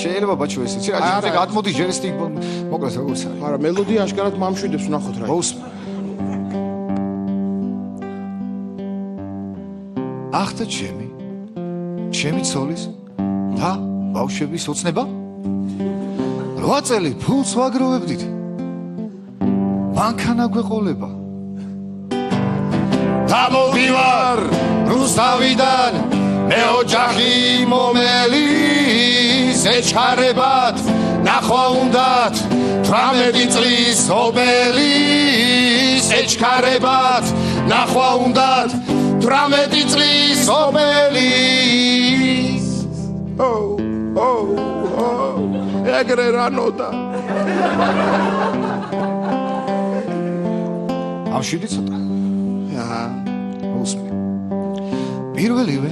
შეიძლება ბაჩო ეს იცი რა ჯერ გადმოდი ჟერისტი მოკლედ როგორც არის არა მელოდია აშკარად მამშვიდებს ვნახოთ რა მოუსმენ ახთა ჩემი ცოლის და ბავშვების ოცნება 8 წელი ფულს ვაგროვებდით მანქანა გვეყოლება დამოვივარ რუსთავიდან მე ოჯახი მომელი ეჩქარებად ნახვა უნდათ 18 წლის ობელის ეჩქარებად ნახვა უნდათ 18 წლის ობელის ეგრე რანოდა ამშვიდი ცოტა უსმენ პირველივე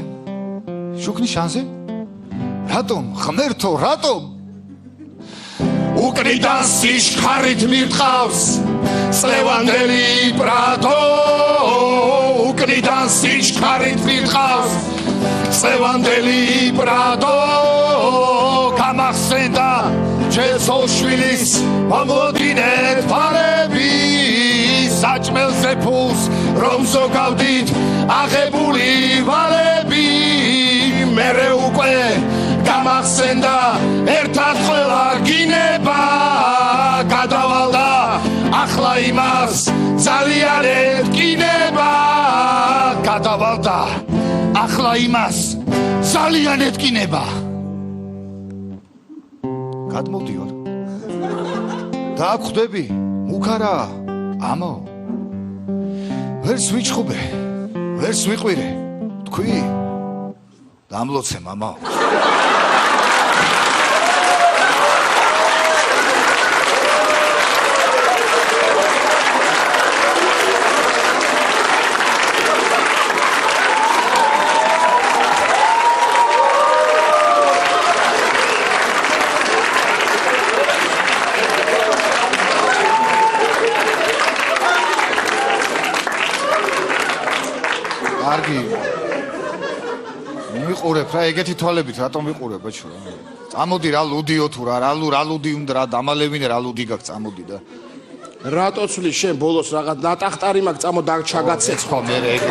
შუქნის შანზე რატომ ღმერთო რატომ უკნიდან სიჩქარით მირტყავს წლევანდელი ბრატო უკნიდან სიჩქარით მირტყავს წლევანდელი ბრატო გამახსენდა ჩემს ოშვილის მომოდინეთ ფარები საჭმელზე ფულს რომ ზოგავდით აღებული ვალები მერე უკვე გამახსენდა ერთად ყველა გინება გადავალდა ახლა იმას ძალიან ეთკინება გადავალდა ახლა იმას ძალიან ეთკინება გადმოვდიო და აქ ხვდები მუქარა ამო ვერც ვიჩხუბე ვერც ვიყვირე თქვი დამლოცე მამაო კარგი მიყურებ რა ეგეთი თვალებით რატომ ვიყურებ ბაჩო წამოდი რა ლუდიო თუ რა ლუდი უნდა რა დამალევინე რა ლუდი გაქვს წამოდი და რატო ცვლის შენ ბოლოს რაღაც ნატახტარი მაქვს წამო და ჩაგაცეცხო მე ეგ